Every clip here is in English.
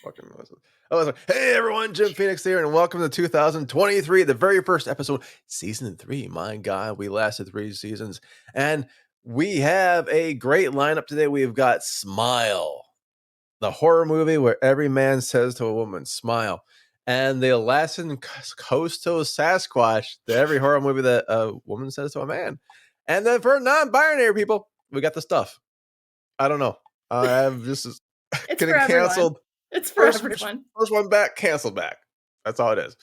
fucking I was like, hey everyone, Jim Phoenix here, and welcome to 2023, the very first episode, season 3. My God, we lasted 3 seasons, and we have a great lineup today. We've got Smile, the horror movie where every man says to a woman, smile, and the Alaskan Coastal Sasquatch, the every horror movie that a woman says to a man. And then for non-binary people, we got the stuff. I don't know. This is getting canceled. It's for everyone. First one back, canceled back. That's all it is.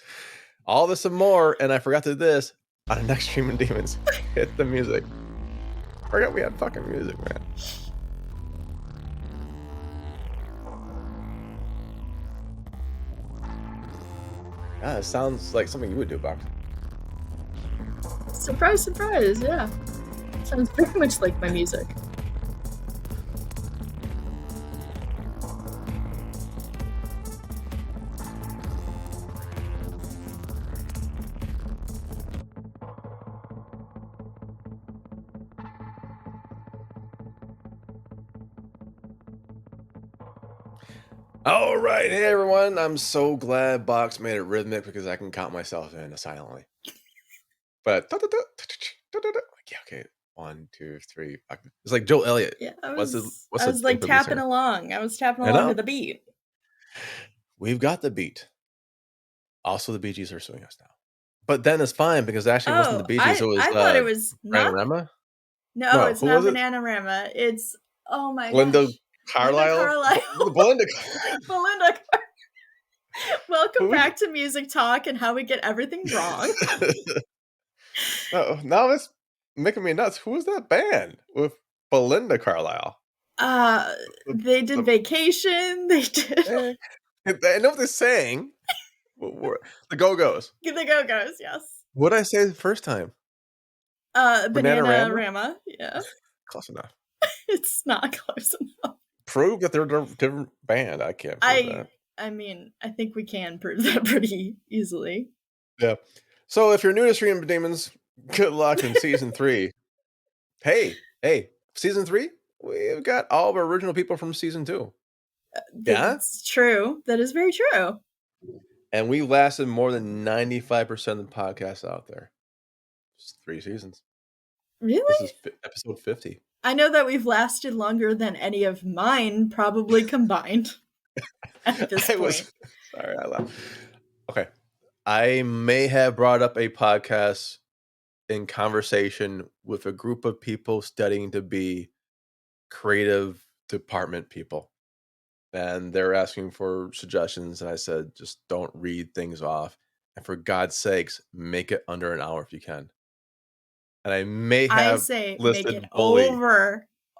All this and more, and I forgot to do this on the next Streamin Demons. Hit the music. Forgot we had fucking music, man. Ah, it sounds like something you would do, Box. Surprise, surprise, yeah. Sounds very much like my music. All right, hey everyone. I'm so glad Box made it rhythmic because I can count myself in silently. But yeah, okay. 1, 2, 3. It's like Joel Elliott. Yeah, I was like tapping along. I was tapping along to the beat. We've got the beat. Also, the Bee Gees are suing us now. But then it's fine because it actually wasn't the Bee Gees. I thought it was Bananarama? No, it's not Bananarama. It's Belinda Carlisle. Belinda. Welcome back to Music Talk and how we get everything wrong. Now it's making me nuts. Who was that band with Belinda Carlisle? They did Vacation. They did. I know what they're saying. The Go-Go's. The Go-Go's, yes. What did I say the first time? Bananarama. Yeah. Close enough. It's not close enough. Prove that they're a different band. I can't prove that. I mean, I think we can prove that pretty easily. Yeah. So if you're new to Streamin Demons, good luck in season 3. Hey, season 3? We've got all of our original people from season 2. That's true. That is very true. And we lasted more than 95% of the podcasts out there. Just 3 seasons. Really? This is episode 50. I know that we've lasted longer than any of mine probably combined at this point. Sorry, I laughed. Okay. I may have brought up a podcast in conversation with a group of people studying to be creative department people. And they're asking for suggestions. And I said, just don't read things off. And for God's sakes, make it under an hour if you can. And I may have listed make it Bully.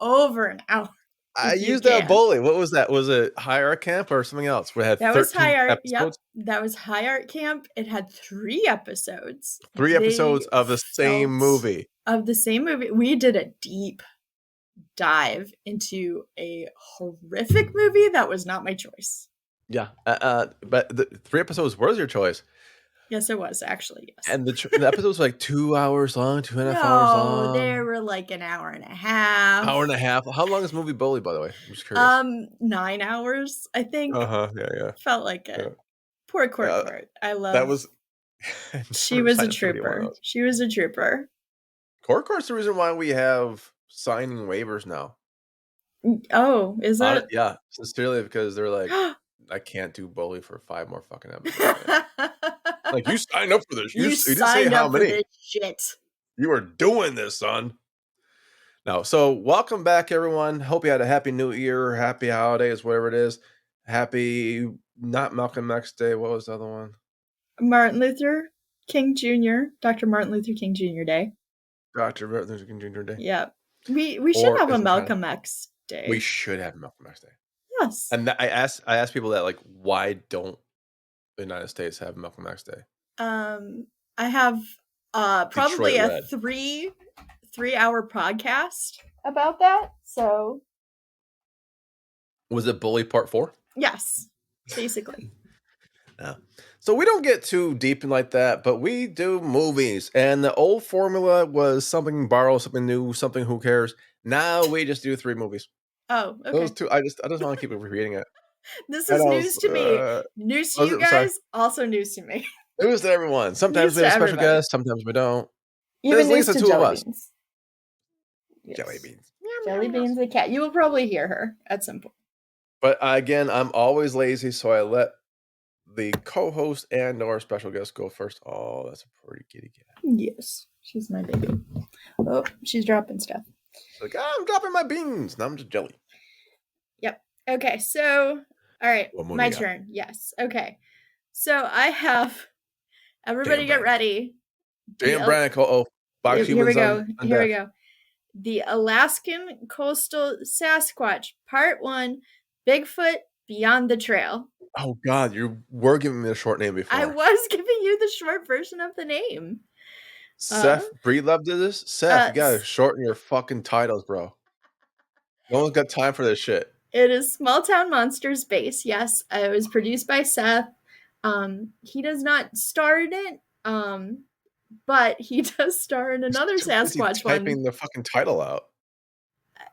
over an hour. I used that Bully. What was that? Was it High Art Camp or something else? We had that was High Art. Episodes? Yep, that was High Art Camp. It had 3 episodes. 3 episodes of the same movie. We did a deep dive into a horrific movie that was not my choice. Yeah, but the 3 episodes was your choice. Yes, it was actually. Yes, and the episodes were like 2 hours long, 2.5 hours long. They were like an hour and a half. Hour and a half. How long is movie Bully, by the way? I'm just curious. 9 hours, I think. Yeah. Felt like it. Yeah. Poor Court. I love. That was. She was a trooper. She was a trooper. Court's the reason why we have signing waivers now. Oh, is that? Yeah, sincerely, because they're like, I can't do Bully for 5 more fucking episodes. Like, you signed up for this. You didn't say how many. Shit. You are doing this, son. No, so welcome back, everyone. Hope you had a happy New Year, happy holidays, whatever it is. Happy, not Malcolm X Day. What was the other one? Martin Luther King Jr. Dr. Martin Luther King Jr. Day. Dr. Martin Luther King Jr. Day. Yeah. We should have a Malcolm X Day. We should have a Malcolm X Day. Yes. And I asked people that, like, why don't the United States have Malcolm X Day? I have probably a 3-hour podcast about that. So was it Bully Part 4? Yes, basically. Yeah. So we don't get too deep in like that, but we do movies. And the old formula was something borrow, something new, something who cares. Now we just do 3 movies. Oh, okay. Those 2, I just want to keep repeating it. This And is I news was, to me. News to you I'm sorry. guys, also news to me. News to everyone. Sometimes News we have to a special everybody. guest. Sometimes we don't. Even There's at news least the to two of Jelly us. Beans. Jelly Yes. beans. Jelly Beans the cat. You will probably hear her at some point. But again, I'm always lazy, so I let the co-host and our special guest go first. Oh, that's a pretty kitty cat. Yes, she's my baby. Oh, she's dropping stuff. She's like, I'm dropping my beans. Now I'm just jelly. Yep. Okay, so all right, What movie my you got? turn. Yes. Okay. So I have everybody Dan get Branagh. ready. Dan Branagh. Oh, box Here we humans go. on Here we deck. go. The Alaskan Coastal Sasquatch, Part 1, Bigfoot Beyond the Trail. Oh God, you were giving me the short name before. I was giving you the short version of the name. Seth Breedlove did this? Seth, you gotta shorten your fucking titles, bro. No one's got time for this shit. It is Small Town Monsters base. Yes, it was produced by Seth. He does not star in it, but he does star in another Sasquatch one. Typing the fucking title out.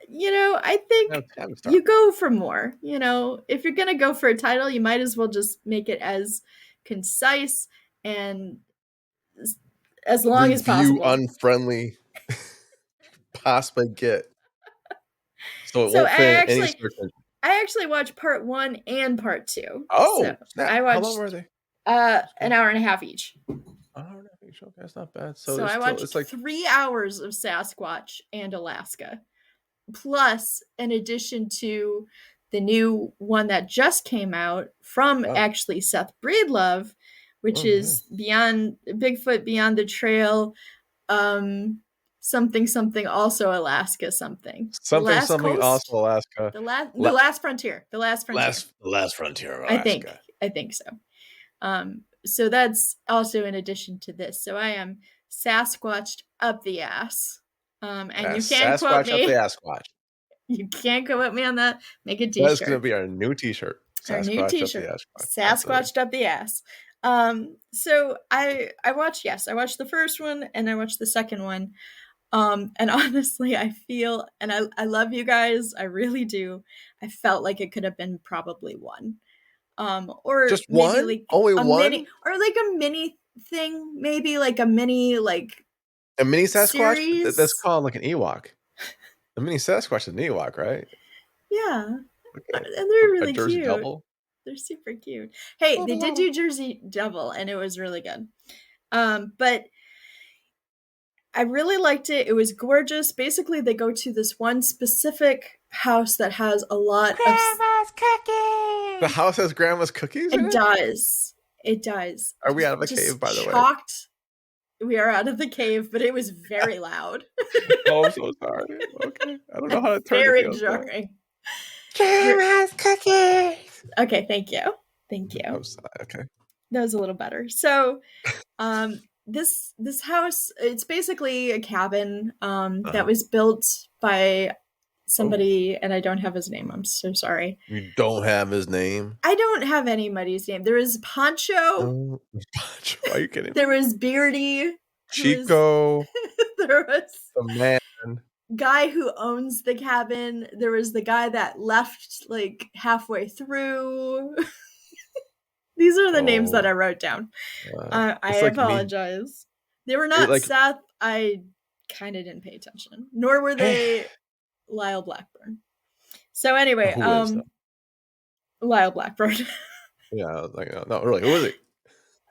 I think you go for more. If you're gonna go for a title, you might as well just make it as concise and as long as possible. Unfriendly possibly get. So it won't fit in any search engine. I actually watched Part 1 and Part 2. Oh, so I watched. How long were they? An hour and a half each. An hour and a half each. Okay, that's not bad. So I watched 3 hours of Sasquatch and Alaska, plus in addition to the new one that just came out from actually Seth Breedlove, which is Beyond Bigfoot Beyond the Trail, something also Alaska something also Alaska. The last frontier. The last frontier of Alaska. I think so. So that's also in addition to this. So I am Sasquatched up the ass. And you can't quote me. Up the Asquatch. You can't quote me on that. Make a t-shirt. That's going to be our new t-shirt. Our new t-shirt. Sasquatched up the ass. So I watched the first one and I watched the second one. And honestly, I feel, and I love you guys. I really do. I felt like it could have been probably one. Or just maybe one? Like only one? Mini, or like a mini thing, maybe like a mini Sasquatch? series? That's called like an Ewok. A mini Sasquatch is an Ewok, right? Yeah. Okay. And they're really Jersey cute. Devil? They're super cute. Hey, they did do Jersey Devil and it was really good. But I really liked it. It was gorgeous. Basically, they go to this one specific house that has a lot of Grandma's cookies. The house has grandma's cookies in it? It does. Are we out of a cave, by the way? We are out of the cave, but it was very loud. Oh, I'm so sorry. Okay. I don't know how to turn it. Very jarring. Grandma's cookies. Okay, thank you. I'm sorry. Okay. That was a little better. So, this house, it's basically a cabin that was built by somebody, and I don't have his name. I'm so sorry. You don't have his name? I don't have anybody's name. There is Poncho. Poncho. Are you kidding me? There was Beardy. Chico. There was the man. Guy who owns the cabin. There was the guy that left like halfway through. These are the names that I wrote down. I apologize. They were not Seth. I kind of didn't pay attention. Nor were they Lyle Blackburn. So anyway, Lyle Blackburn. Yeah, no, really, who is he?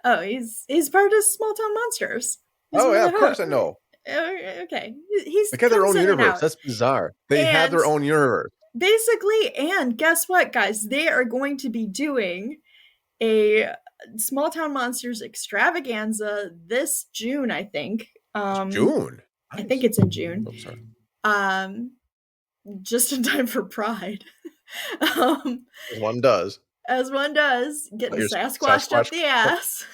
Oh, he's part of Small Town Monsters. Of course I know. Okay. They have their own universe. That's bizarre. They have their own universe. Basically, and guess what, guys? They are going to be doing a Small Town Monsters extravaganza this June, I think. June? Nice. I think it's in June. I'm sorry. Just in time for Pride. As one does. Getting Sasquatched up the ass.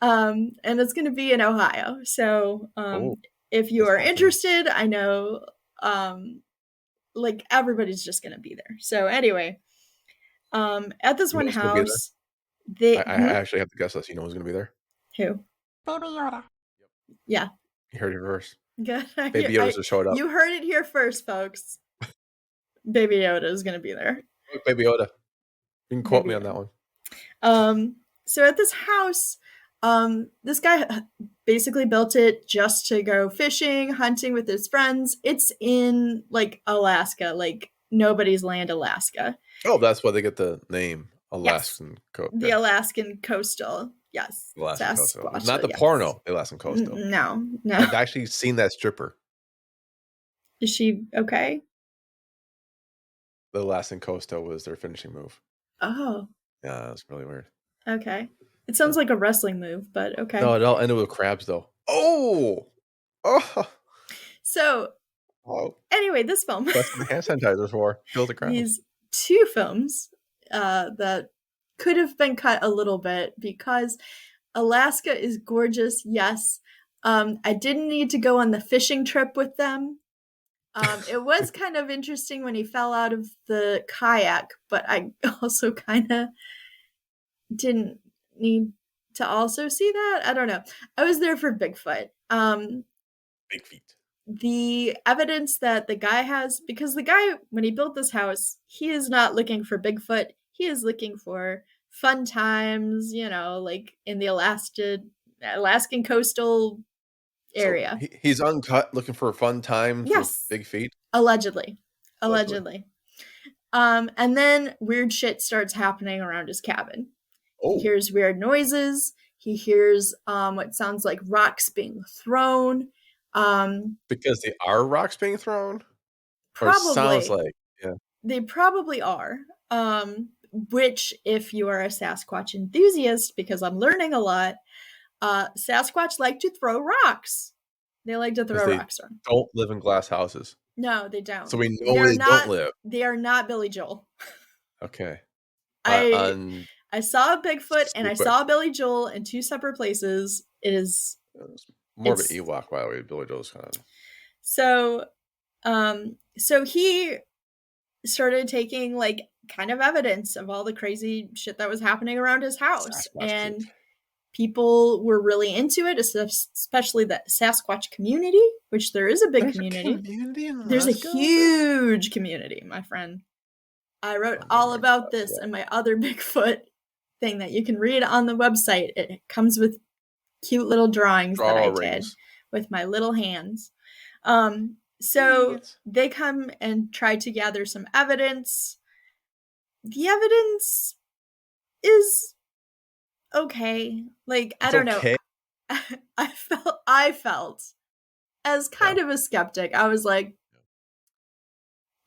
And it's going to be in Ohio. So if you are interested, I know everybody's just going to be there. So anyway, at this one house, I actually have to guess this. You know who's going to be there? Who? Baby Yoda. Yeah. You heard it first. Good. Baby Yoda just showed up. You heard it here first, folks. Baby Yoda is going to be there. Baby Yoda. You can quote me on that one. So at this house, this guy basically built it just to go fishing, hunting with his friends. It's in like Alaska, like nobody's land, Alaska. Oh, that's why they get the name Alaskan Coastal. The Alaskan Coastal. Yes. Alaskan Coastal. Not the porno, the Alaskan Coastal. No. I've actually seen that stripper. Is she okay? The Alaskan Coastal was their finishing move. Oh. Yeah, that's really weird. Okay. It sounds like a wrestling move, but okay. No, it all ended with crabs, though. Oh! So, anyway, this film. That's what the hand sanitizers for. Kill the crabs. These 2 films that could have been cut a little bit because Alaska is gorgeous, yes. I didn't need to go on the fishing trip with them. It was kind of interesting when he fell out of the kayak, but I also kind of didn't need to also see that. I don't know. I was there for Bigfoot. Big feet. The evidence that the guy has, because the guy, when he built this house, he is not looking for Bigfoot. He is looking for fun times, like in the Alaskan coastal area. So he's uncut looking for fun times with big feet? Allegedly. And then weird shit starts happening around his cabin. Oh. He hears weird noises. He hears what sounds like rocks being thrown. Because they are rocks being thrown? Probably. Or sounds like, yeah. They probably are. Which, if you are a Sasquatch enthusiast, because I'm learning a lot, Sasquatch like to throw rocks. They like to throw rocks around. Don't live in glass houses. No, they don't. So we know where they don't live. They are not Billy Joel. Okay. I saw a Bigfoot and I saw Billy Joel in 2 separate places. It is more of an Ewok, by the way. Billy Joel's kind of. So he started taking like kind of evidence of all the crazy shit that was happening around his house, and people were really into it, especially the Sasquatch community, which there is a big community. There's a huge community, my friend. I wrote all about this in my other Bigfoot thing that you can read on the website. It comes with cute little drawings that I did with my little hands. So they come and try to gather some evidence. The evidence is okay. Like, I don't know. I felt as kind of a skeptic. I was like,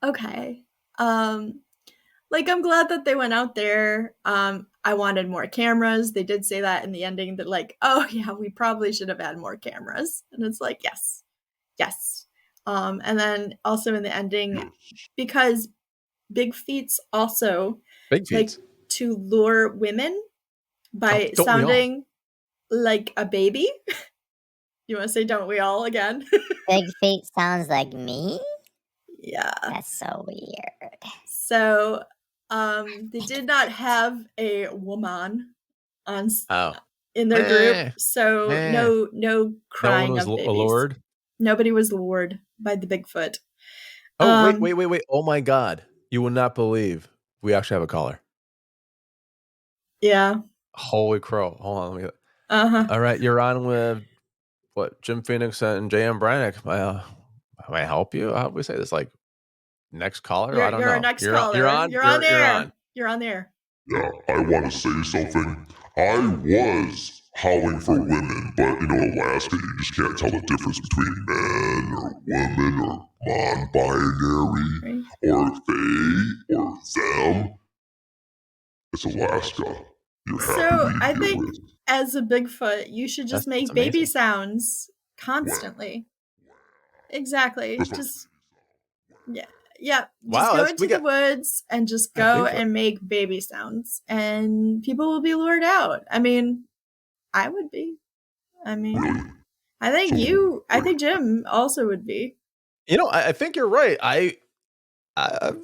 okay. Like, I'm glad that they went out there. I wanted more cameras. They did say that in the ending that like, oh yeah, we probably should have had more cameras. And it's like, yes. And then also in the ending, because big feats also like to lure women by sounding like a baby. You want to say "don't we all" again? Big feet sounds like me? Yeah. That's so weird. So they did not have a woman on in their group, so no crying of babies. Lured? Nobody was lured by the Bigfoot. Oh, wait. Oh my God. You will not believe we actually have a caller. Yeah. Holy crow. Hold on. Let me. All right. You're on with Jim Phoenix and J.M. Brannick. May I help you? How do we say this? Like next caller? I don't know. You're our next caller. You're on there. You're on there. Yeah, I want to say something. I was howling for women, but Alaska, you just can't tell the difference between men or women or non-binary or they or them. It's Alaska. So I think as a Bigfoot, you should just make baby sounds constantly. Wow. Exactly. Just yeah. Just go into the woods and just go and make baby sounds, and people will be lured out. I mean, I would be. I mean, I think Jim also would be. I think you're right. I've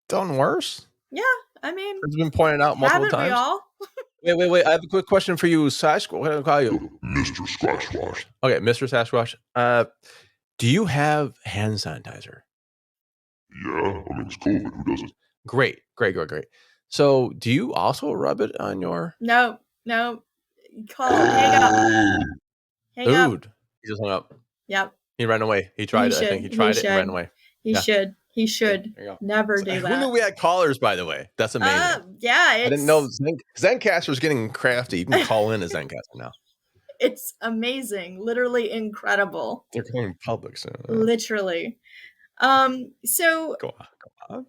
done worse. Yeah, I mean, it's been pointed out multiple times. We all? Wait. I have a quick question for you, Sasquatch. What do I call you? Mr. Squatch. Okay, Mr. Sasquatch. Do you have hand sanitizer? Yeah, I mean, it's cool. Who doesn't? Great. So, do you also rub it on your? No. Call. Hang up. Hang up. Dude, he just hung up. Yep. He ran away. He tried it. I think he tried it and ran away. He should never do that. Who knew we had callers, by the way? That's amazing. Yeah, I didn't know Zencaster's getting crafty. You can call in a Zencaster now. It's amazing. Literally incredible. They're going public soon. Literally. So go on.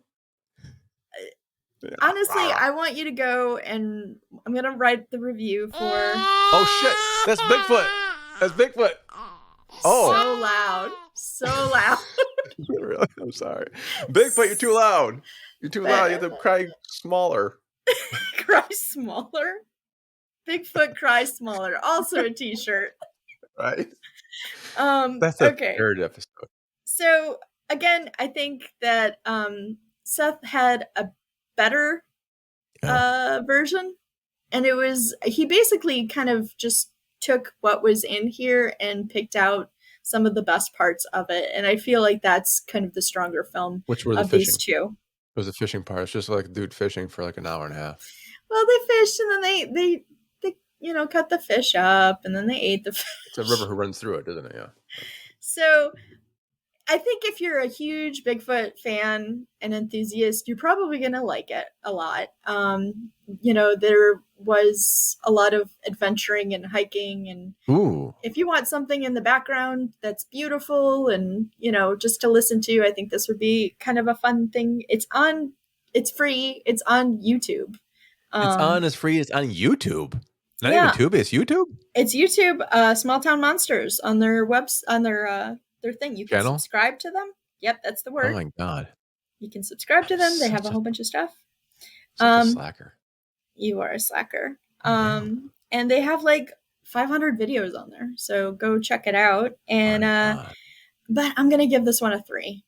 Honestly, I want you to go and I'm gonna write the review for. Oh shit! That's Bigfoot. Oh, so loud. Really? I'm sorry, Bigfoot. You're too loud. You have to cry smaller. Cry smaller. Bigfoot cry smaller. Also a T-shirt. Right. That's a okay. third episode. So again, I think that Seth had a better version, and he basically kind of just took what was in here and picked out some of the best parts of it, and I feel like that's kind of the stronger film. Which were of these two. It was the fishing part. It's just like a dude fishing for like an hour and a half. Well, they fished and then they cut the fish up and then they ate the fish. It's a river who runs through it, isn't it? Yeah. So I think if you're a huge Bigfoot fan and enthusiast, you're probably going to like it a lot. There was a lot of adventuring and hiking, and if you want something in the background that's beautiful and, just to listen to, I think this would be kind of a fun thing. It's free. It's on YouTube. It's free. It's on YouTube. Not even Tubi, it's YouTube? It's YouTube, Small Town Monsters on their their thing. You can subscribe to them. Yep, that's the word. Oh my god. You can subscribe to them. They have a whole bunch of stuff. Such a slacker. You are a slacker. And they have like 500 videos on there. So go check it out. And but I'm gonna give this one a 3.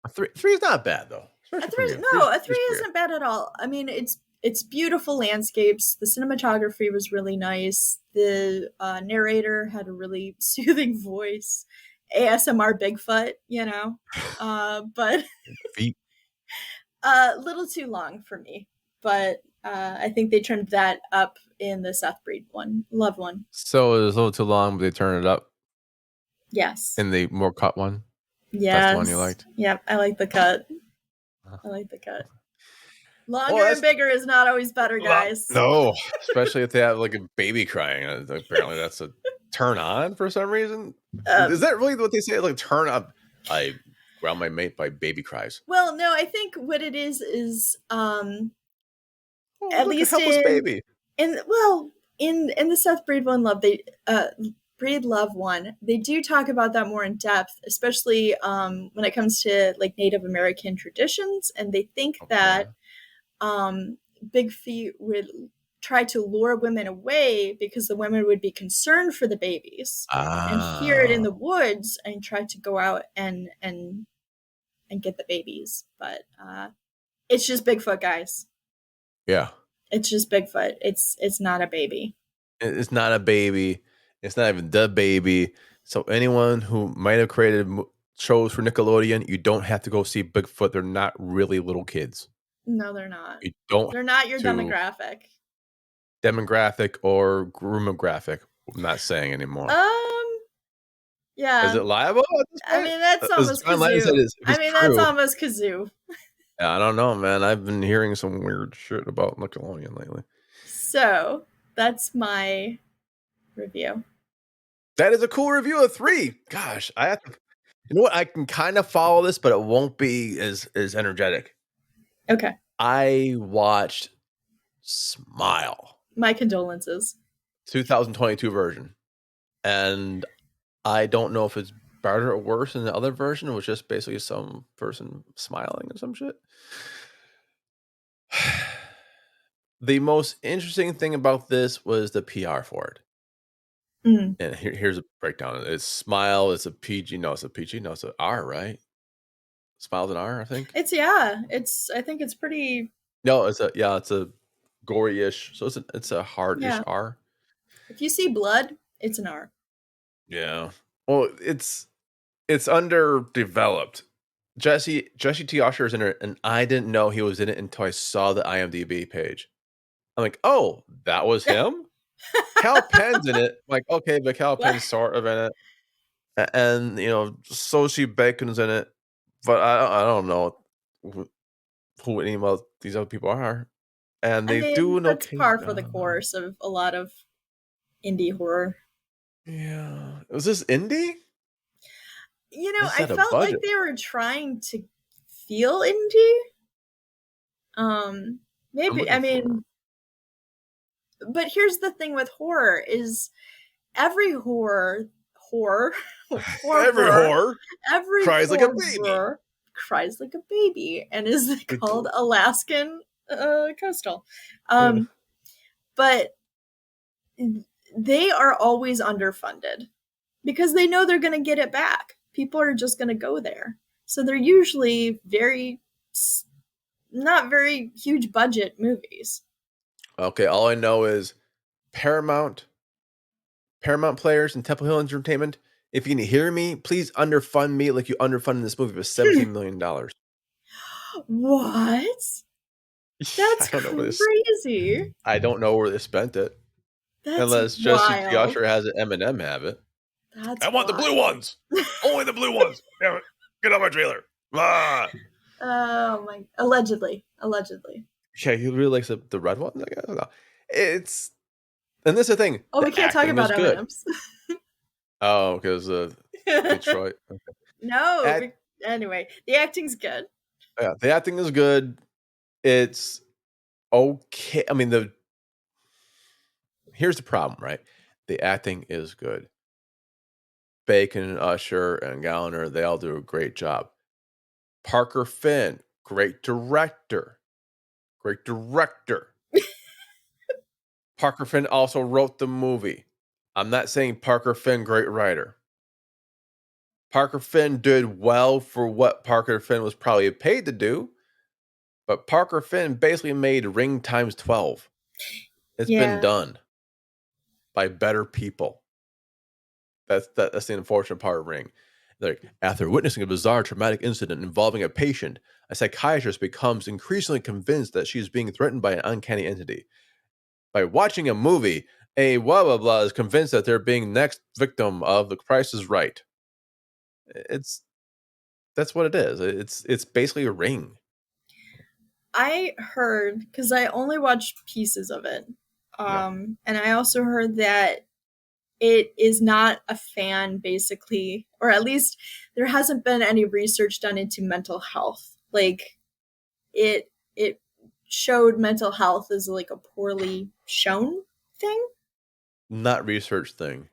A 3 is not bad though. A 3 isn't bad at all. I mean, it's beautiful landscapes. The cinematography was really nice. The narrator had a really soothing voice. ASMR Bigfoot, but a little too long for me. But I think they turned that up in the Seth Breed Love one. So it was a little too long, but they turned it up? Yes. In the more cut one? Yes. That's the one you liked? Yep, I like the cut. Longer and bigger is not always better, guys. No, especially if they have like a baby crying. Apparently that's a turn on for some reason. Is that really what they say? Like turn up? I ground my mate by baby cries. Well, no, I think what it is at least a helpless baby. In the Seth Breed Breed Love one, they do talk about that more in depth, especially when it comes to like Native American traditions, and they think that Bigfoot would try to lure women away because the women would be concerned for the babies and hear it in the woods and try to go out and get the babies. But it's just Bigfoot, guys. Yeah. It's just Bigfoot. It's not a baby. It's not a baby. It's not even the baby. So anyone who might have created shows for Nickelodeon, you don't have to go see Bigfoot. They're not really little kids. No, they're not. They're not your demographic. Demographic or groomographic. I'm not saying anymore. Yeah. Is it liable? I mean, that's almost kazoo. That's almost kazoo. Yeah, I don't know, man. I've been hearing some weird shit about Nickelodeon lately. So that's my review. That is a cool review of 3. Gosh, I have to. You know what? I can kind of follow this, but it won't be as energetic. Okay. I watched Smile. My condolences. 2022 version. And I don't know if it's better or worse than the other version. It was just basically some person smiling or some shit. The most interesting thing about this was the PR for it. Mm-hmm. And here's a breakdown. It's Smile. It's a PG. No, it's a PG. No, it's an R, right? Smile's an R, I think. I think it's pretty. No, it's a gory-ish. So it's a hard-ish R. If you see blood, it's an R. Yeah. Well, it's underdeveloped. Jesse T. Usher is in it, and I didn't know he was in it until I saw the IMDb page. I'm like, oh, that was him? Cal Penn's in it. I'm like, okay, but Cal Penn's sort of in it. And, Sosie Bacon's in it. But I don't know who any of these other people are. And they do an that's okay par for the course of a lot of indie horror. Yeah. Was this indie? I felt like they were trying to feel indie. Maybe, but here's the thing with horror is every horror every cries like a baby. Cries like a baby and is called Alaskan Coastal. But they are always underfunded because they know they're going to get it back. People are just going to go there. So they're usually not very huge budget movies. Okay, all I know is Paramount players and Temple Hill Entertainment, if you can hear me, please underfund me like you underfunded this movie with $17 million. What? That's crazy. I don't know where they spent it. That's unless Jesse T. Usher has it, Eminem have it. I want the blue ones. Only the blue ones. Damn it. Get on my trailer. Ah. Oh my! Allegedly. Yeah, he really likes the red ones. I guess. No. And this is the thing. Oh, we can't talk about M&Ms. Oh, because Detroit. Okay. No. Anyway, the acting's good. Yeah, the acting is good. It's okay. I mean, here's the problem, right? The acting is good. Bacon and Usher and Gallagher, they all do a great job. Parker Finn, great director. Parker Finn also wrote the movie. I'm not saying Parker Finn, great writer. Parker Finn did well for what Parker Finn was probably paid to do, but Parker Finn basically made Ring times 12. It's been done by better people. That's the unfortunate part of Ring. Like, after witnessing a bizarre traumatic incident involving a patient, a psychiatrist becomes increasingly convinced that she is being threatened by an uncanny entity. By watching a movie, a blah blah blah is convinced that they're being next victim of The Price is Right. That's what it is. It's basically a Ring. I heard, because I only watched pieces of it, and I also heard that it is not a fan, basically, or at least there hasn't been any research done into mental health. Like, it showed mental health as like a poorly shown thing. Not research thing.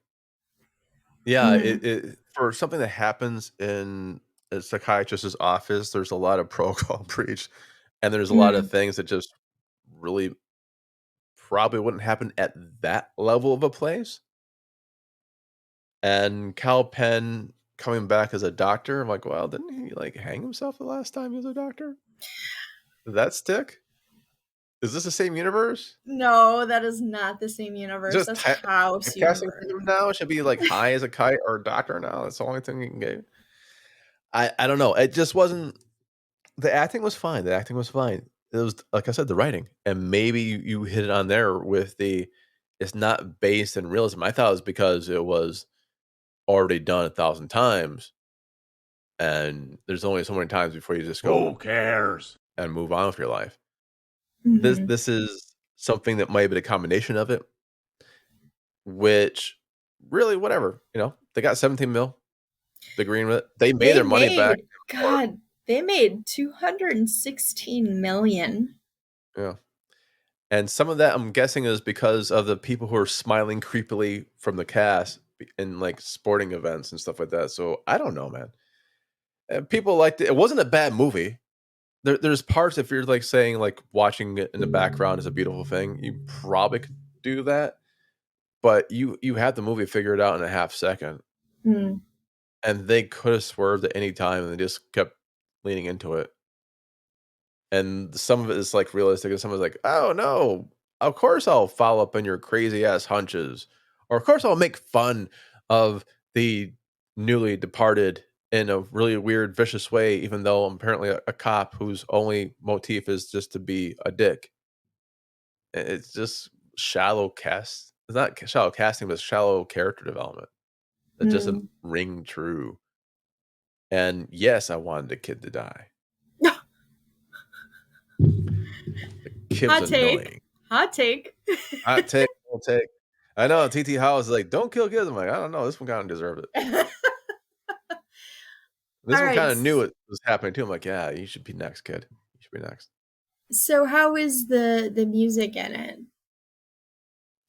Yeah, it for something that happens in a psychiatrist's office, there's a lot of protocol breach, and there's a lot of things that just really probably wouldn't happen at that level of a place. And Cal Penn coming back as a doctor, I'm like, well, didn't he like hang himself the last time he was a doctor? Did that stick? Is this the same universe? No, that is not the same universe. Just that's House universe. Now should be like high as a kite or a doctor now. That's the only thing you can get. I don't know. It just wasn't. The acting was fine. It was, like I said, the writing, and maybe you hit it on there with it's not based in realism. I thought it was because it was already done 1,000 times, and there's only so many times before you just go, who cares, and move on with your life. This is something that might be a combination of it, which really, whatever, they got 17 mil. The green with it. They made their money back. God, they made $216 million. Yeah. And some of that, I'm guessing, is because of the people who are smiling creepily from the cast in like sporting events and stuff like that. So I don't know, man. People liked it. It wasn't a bad movie. There's parts, if you're like saying like watching it in the background is a beautiful thing, you probably could do that. But you had the movie figured out in a half second. And they could have swerved at any time, and they just kept leaning into it. And some of it is like realistic, and some of it's like, oh no, of course I'll follow up on your crazy ass hunches, or of course I'll make fun of the newly departed in a really weird, vicious way, even though I'm apparently a cop whose only motif is just to be a dick. It's just shallow cast. It's not shallow casting, but shallow character development. That doesn't ring true. And yes, I wanted the kid to die. The kid's annoying. Hot take. Hot take. Hot take. I know TT House is like, don't kill kids. I'm like, I don't know. This one kind of deserved it. This one kind of knew it was happening too. I'm like, yeah, you should be next, kid. You should be next. So how is the music in it?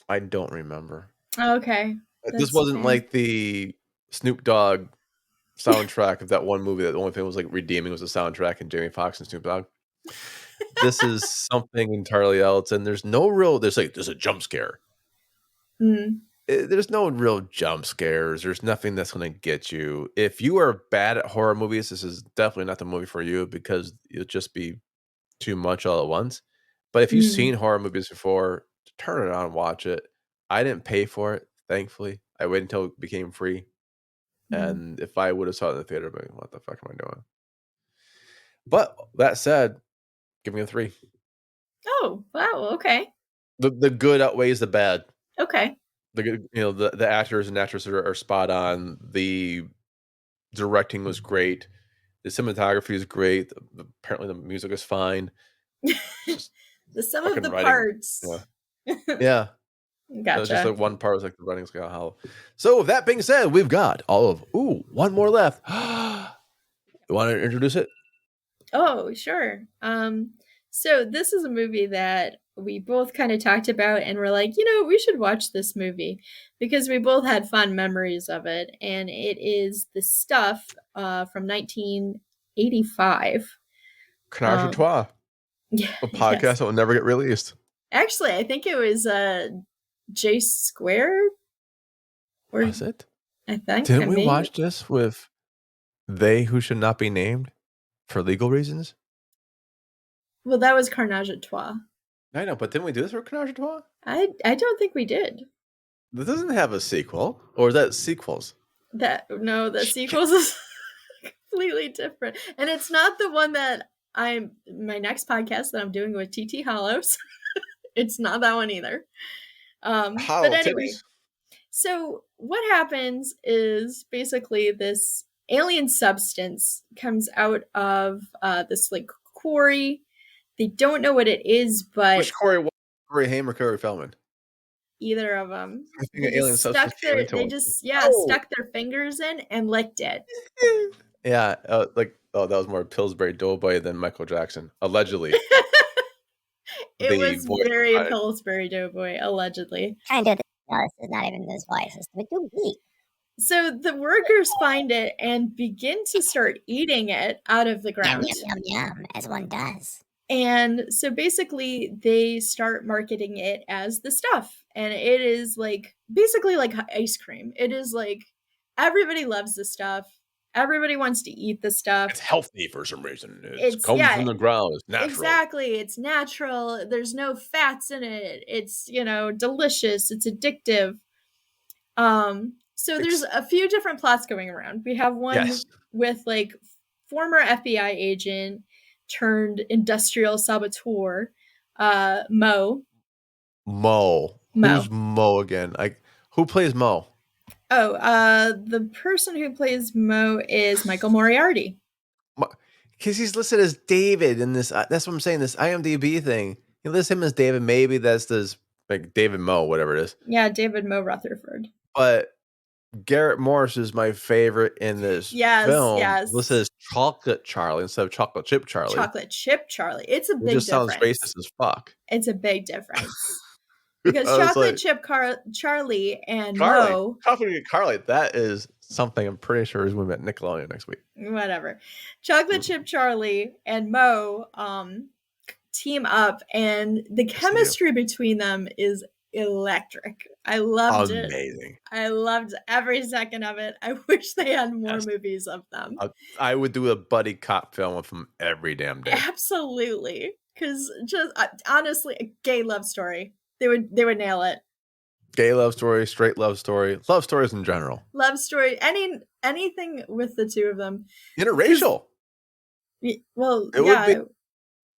I don't remember. Okay. This wasn't like the Snoop Dogg soundtrack of that one movie that the only thing was like redeeming was the soundtrack and Jamie Foxx and Snoop Dogg. This is something entirely else, and there's a jump scare. There's no real jump scares. There's nothing that's going to get you. If you are bad at horror movies, this is definitely not the movie for you because it'll just be too much all at once. But if you've seen horror movies before, turn it on and watch it. I didn't pay for it, thankfully. I waited until it became free. And if I would have saw it in the theater, I'd be like, what the fuck am I doing? But that said, give me a 3. Oh, wow. Okay. The good outweighs the bad. Okay. The actors and actresses are spot on. The directing was great. The cinematography is great. Apparently, the music is fine. Some of the parts. Yeah. Gotcha. Just like one part was like the writing's got hollow. So with that being said, we've got one more left. You want to introduce it? Oh, sure. So this is a movie that we both kind of talked about and we're like, we should watch this movie because we both had fond memories of it. And it is The Stuff from 1985. Canard a Trois. A podcast that will never get released. Actually, I think it was J Squared. Was it? I think. Didn't we watch this with They Who Should Not Be Named for legal reasons? Well, that was Carnage à Trois. I know, but didn't we do this for Carnage à Trois? I don't think we did. This doesn't have a sequel, or is that sequels? The sequels is completely different, and it's not the one that my next podcast that I'm doing with TT Hollows. It's not that one either. But anyway, so what happens is basically this alien substance comes out of this like quarry. They don't know what it is, but which Corey Haim or Corey Feldman? Either of them. I think an alien substance stuck their fingers in and licked it. Yeah, that was more Pillsbury Doughboy than Michael Jackson, allegedly. It was very Pillsbury Doughboy, allegedly. Trying to do this. No, this is not even this voice. It's the beat. So the workers find it and begin to start eating it out of the ground. Yum, yum, yum, yum, as one does. And so basically they start marketing it as The Stuff. And it is like basically like ice cream. It is like everybody loves the stuff. Everybody wants to eat the stuff. It's healthy for some reason. It comes from the ground. It's natural. Exactly. It's natural. There's no fats in it. It's, delicious. It's addictive. So there's a few different plots going around. We have one with like former FBI agent turned industrial saboteur, Mo. Who's Mo again? Who plays Mo? Oh, the person who plays Mo is Michael Moriarty. Because he's listed as David in this. That's what I'm saying. This IMDb thing. He lists him as David. Maybe that's this like David Mo, whatever it is. Yeah, David Mo Rutherford. But Garrett Morris is my favorite in this film. Yes. Listed as Chocolate Charlie instead of Chocolate Chip Charlie. Chocolate Chip Charlie. It's a big difference. It just sounds racist as fuck. It's a big difference. Because Chocolate Chip Charlie and Mo. Chocolate Charlie, that is something I'm pretty sure is going to be at Nickelodeon next week. Whatever. Chocolate Chip Charlie and Mo team up, and the chemistry between them is electric. I loved it. Amazing. I loved every second of it. I wish they had more movies of them. I would do a buddy cop film with them every damn day. Absolutely. Because just honestly, a gay love story. They would nail it. Gay love story, straight love stories in general. Love story, anything with the two of them. Interracial. Well, it would be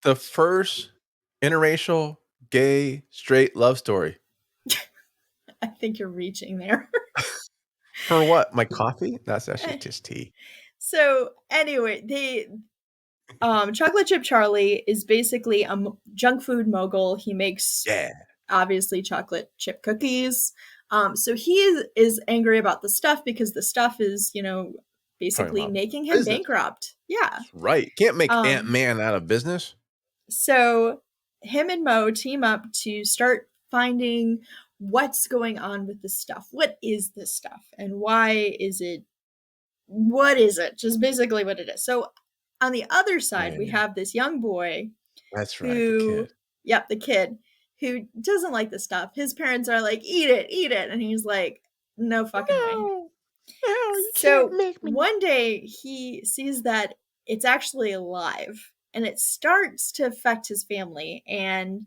the first interracial, gay, straight love story. I think you're reaching there. For what? My coffee? That's actually just tea. So anyway, Chocolate Chip Charlie is basically a junk food mogul. He makes obviously chocolate chip cookies. So he is angry about the stuff because the stuff is, basically making him bankrupt. Yeah. That's right. Can't make Ant-Man out of business. So him and Mo team up to start finding what's going on with this stuff. What is this stuff? And why is it? What is it? Just basically what it is. So on the other side, we have this young boy. That's right. The kid. Yep, the kid who doesn't like the stuff. His parents are like, eat it. And he's like, no fucking way. No, you can't make me. One day he sees that it's actually alive and it starts to affect his family. And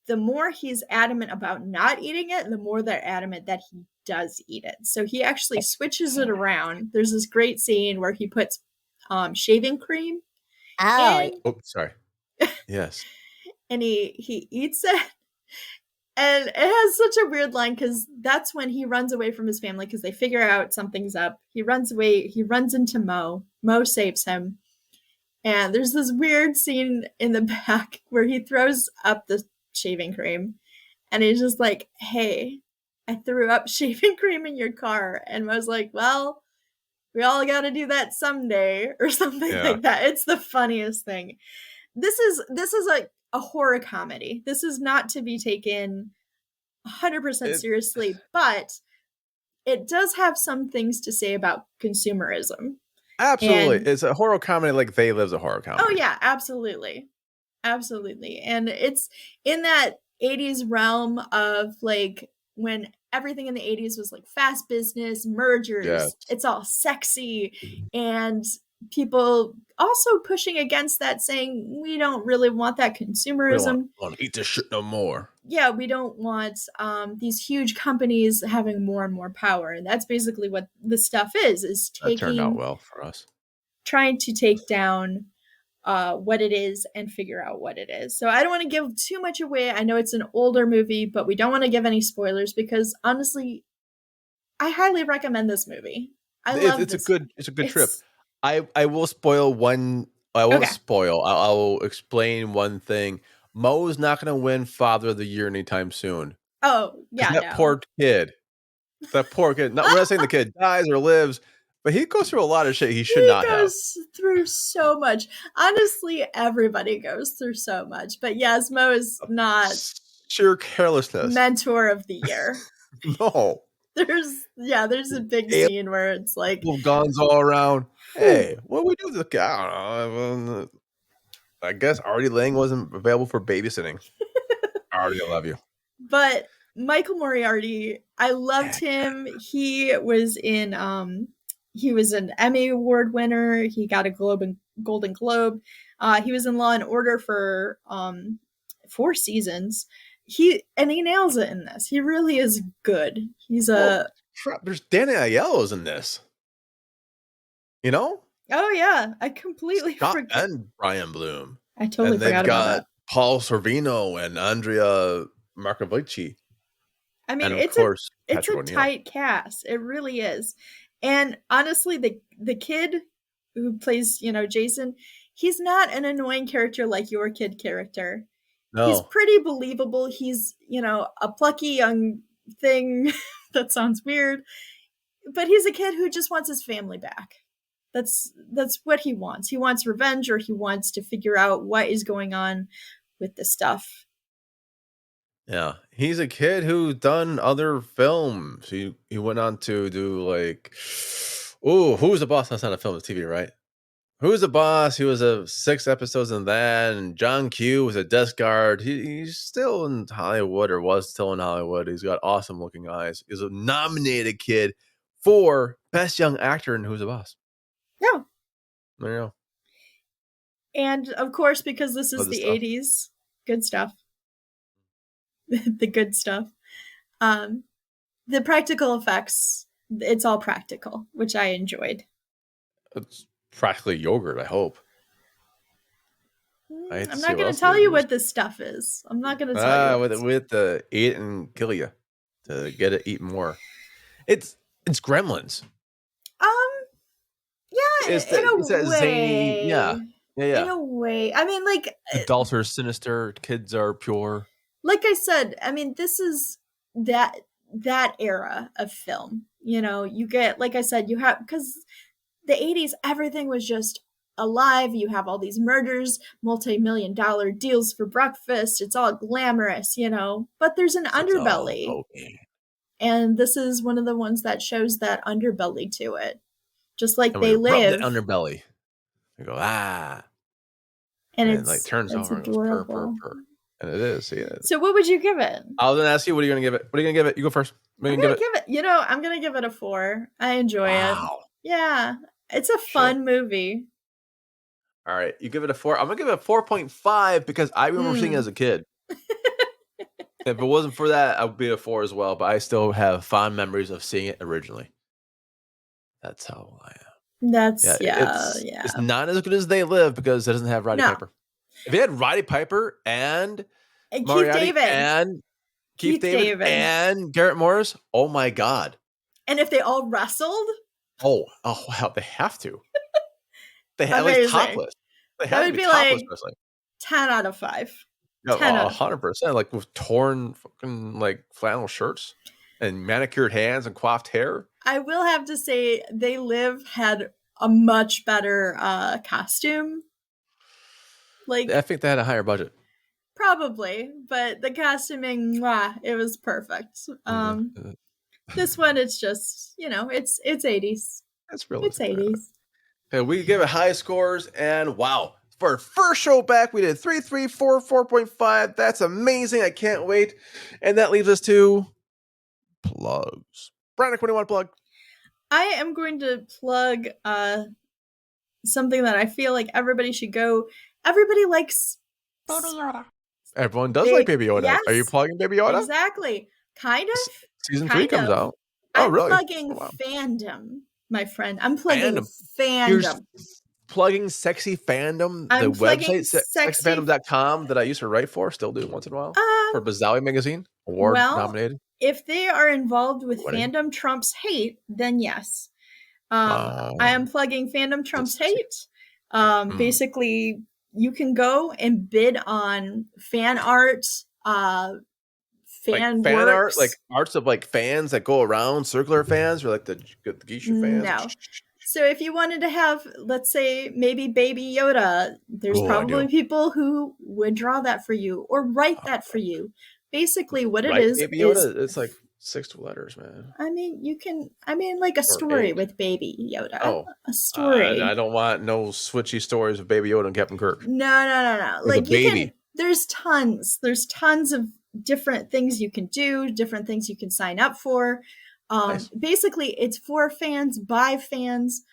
the more he's adamant about not eating it, the more they're adamant that he does eat it. So he actually switches it around. There's this great scene where he puts shaving cream. Sorry. Yes. And he eats it. And it has such a weird line because that's when he runs away from his family because they figure out something's up. He runs away. He runs into Mo. Mo saves him. And there's this weird scene in the back where he throws up the shaving cream. And he's just like, hey, I threw up shaving cream in your car. And Mo's like, well, we all got to do that someday or something like that. It's the funniest thing. This is a horror comedy. This is not to be taken 100% seriously, but it does have some things to say about consumerism. Absolutely. It's a horror comedy like They Live's a horror comedy. Oh, yeah, absolutely. Absolutely. And it's in that 80s realm of like when everything in the 80s was like fast business, mergers, it's all sexy, and people also pushing against that, saying we don't really want that consumerism. We don't want to eat this shit no more. Yeah, we don't want these huge companies having more and more power. And that's basically what the stuff is taking. That turned out well for us. Trying to take down what it is and figure out what it is. So I don't want to give too much away. I know it's an older movie, but we don't want to give any spoilers because honestly, I highly recommend this movie. It's a good trip. I will spoil one. I won't spoil. I will explain one thing. Mo's not going to win Father of the Year anytime soon. Oh, yeah. That poor kid. That poor kid. We're not saying the kid dies or lives, but he goes through a lot of shit he should not have. He goes through so much. Honestly, everybody goes through so much. But yes, Mo is not sheer carelessness. Mentor of the Year. No. There's a big scene where it's like guns all around. Hey, what do we do with the guy? I don't know. I guess Artie Lang wasn't available for babysitting. Artie, I love you. But Michael Moriarty, I loved him. He was an Emmy Award winner. He got a Golden Globe. He was in Law and Order for 4 seasons. He nails it in this. He really is good. He's there's Danny Aiello's in this. You know? Oh yeah, I completely forgot. And Brian Bloom. I totally forgot about that. Paul Sorvino and Andrea Marcovici. I mean, it's a tight cast. It really is. And honestly, the kid who plays, Jason, he's not an annoying character like your kid character. No. He's pretty believable. He's, a plucky young thing. That sounds weird. But he's a kid who just wants his family back. That's what he wants. He wants revenge, or he wants to figure out what is going on with the stuff. Yeah, he's a kid who's done other films. He went on to do Who's the Boss? That's not a film, it's TV, right? Who's the Boss? He was 6 episodes in that, and John Q was a desk guard. He's still in Hollywood, or was still in Hollywood. He's got awesome looking eyes. He's a nominated kid for Best Young Actor in Who's the Boss. Yeah. There you go. And of course, because this is the 80s, good stuff. The good stuff. the practical effects, it's all practical, which I enjoyed. It's practically yogurt, I hope. I'm not going to tell you what this stuff is. I'm not going to tell you. With the eat and kill you to get it eat more. It's Gremlins. Yeah, in a way. Zany, yeah. In a way. I mean, like, adults are sinister, kids are pure. Like I said, I mean, this is that era of film. You get, like I said, you have, because the 80s, everything was just alive. You have all these murders, multi-million-dollar deals for breakfast. It's all glamorous, but there's an underbelly. And this is one of the ones that shows that underbelly to it. Just like and they live. That underbelly. You go, and it like turns over and goes purr, purr, purr. And it is. Yeah. So what would you give it? I was going to ask you, what are you going to give it? What are you going to give it? You go first. I'm going to give it, I'm going to give it a 4. I enjoy it. Yeah. It's a fun movie. All right. You give it a 4. I'm going to give it a 4.5 because I remember seeing it as a kid. If it wasn't for that, I would be a 4 as well. But I still have fond memories of seeing it originally. That's how I am. It's not as good as They Live because it doesn't have Roddy Piper. If it had Roddy Piper and Keith David and Garrett Morris, oh my God. And if they all wrestled? Oh wow, they have to. They have like topless. That would be like wrestling. 10 out of 5. No, 100%. Like with torn fucking like flannel shirts and manicured hands and coiffed hair. I will have to say They Live had a much better costume. Like, I think they had a higher budget. Probably, but the costuming, it was perfect. This one, it's just, it's 80s. That's really It's 80s. Okay, we give it high scores, and wow. For our first show back, we did 3, 3, 4, 4.5. That's amazing. I can't wait. And that leaves us to plugs. Brandon, what do you want to plug? I am going to plug something that I feel like everybody should go. Everybody likes Baby Yoda. Everyone does like Baby Yoda. Yes, are you plugging Baby Yoda? Exactly. Kind of. Season 3 comes out. Oh, I'm really? plugging fandom, my friend. I'm plugging fandom. You're plugging sexy fandom. I'm the website, sexyfandom.com, that I used to write for, still do once in a while. For Bazawi Magazine. Award nominated. If they are involved with Fandom Trumps Hate, then yes. I am plugging Fandom Trumps Hate. Basically, you can go and bid on fan art, fan art, like arts of like fans that go around, circular fans, or like the geisha fans. No. So if you wanted to have, let's say, maybe Baby Yoda, there's probably people who would draw that for you or write that for you. Basically, what it is Baby Yoda, it's like 6 letters, man. I mean, like a story with Baby Yoda. Oh, a story. I don't want no switchy stories of Baby Yoda and Captain Kirk. No. Like there's tons of different things you can do, different things you can sign up for. Nice. Basically, it's for fans, by fans.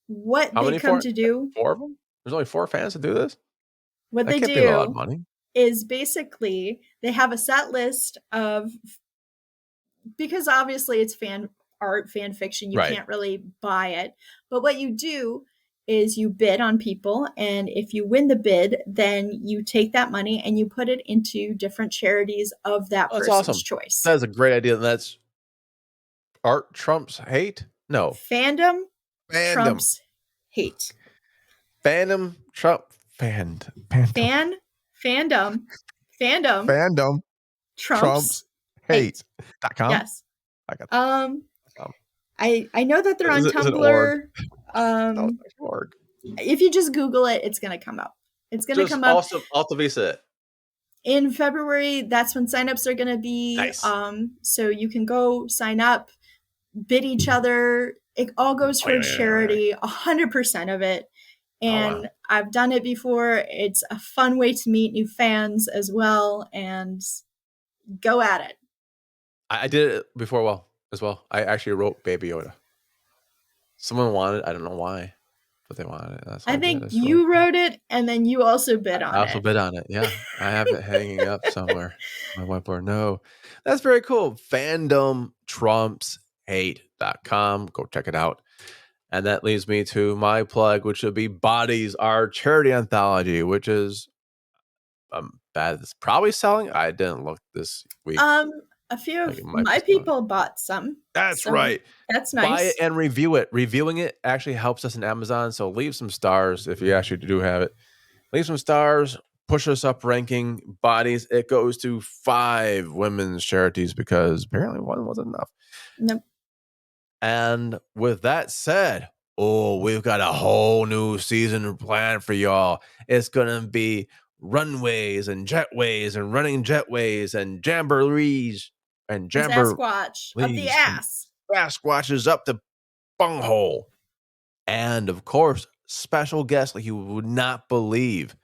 What they come to do. 4 of them? There's only 4 fans to do this? What they do be a lot of money. Is basically they have a set list of, because obviously it's fan art, fan fiction, you can't really buy it. But what you do is you bid on people, and if you win the bid, then you take that money and you put it into different charities of that person's choice. That's a great idea. That's art trumps hate? No. Fandom trumps hate. Fandom Fandom trumps hate.com. Yes. I got that. I know that they're on Tumblr. Org. If you just Google it, it's going to come up. It's going to come up. Also, Alta Vista. In February, that's when signups are going to be. Nice. So you can go sign up, bid each other. It all goes for charity, 100% of it. And I've done it before. It's a fun way to meet new fans as well, and go at it. I did it before as well. I actually wrote Baby Yoda. Someone wanted, I don't know why. but they wanted it. That's I think you wrote it, and then you also bid on it. I also bid on it. Yeah, I have it hanging up somewhere. My whiteboard. No, that's very cool. FandomTrumpsHate.com. Go check it out. And that leads me to my plug, which would be Bodies, our charity anthology, which is bad. It's probably selling. I didn't look this week. A few of my people bought some. That's right. That's nice. Buy it and review it. Reviewing it actually helps us in Amazon. So leave some stars if you actually do have it. Leave some stars. Push us up ranking. Bodies. It goes to 5 women's charities because apparently one wasn't enough. Nope. And with that said, we've got a whole new season planned for y'all. It's gonna be runways and jetways and running jetways and jamborees and Sasquatch up the ass. Sasquatches up the bunghole. And of course, special guests like you would not believe.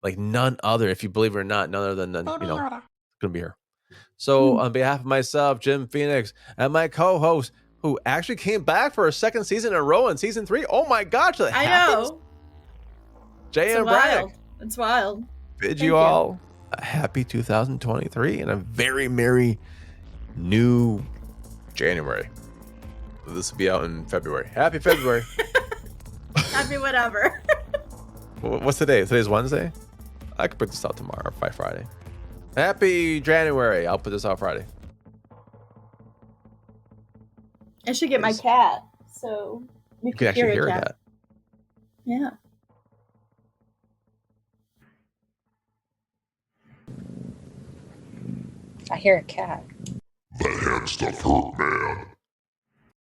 Like none other, if you believe it or not, none other than gonna be here. So on behalf of myself, Jim Phoenix, and my co-host, who actually came back for a second season in a row in season 3. Oh my gosh, that happens. Know. Jay and Braddock. It's wild. Bid you all a happy 2023 and a very merry new January. This will be out in February. Happy February. Happy whatever. What's today? Today's Wednesday? I could put this out tomorrow by Friday. Happy January. I'll put this out Friday. I should get my cat so you can actually hear that. Yeah. I hear a cat. That hand stuff hurt, man.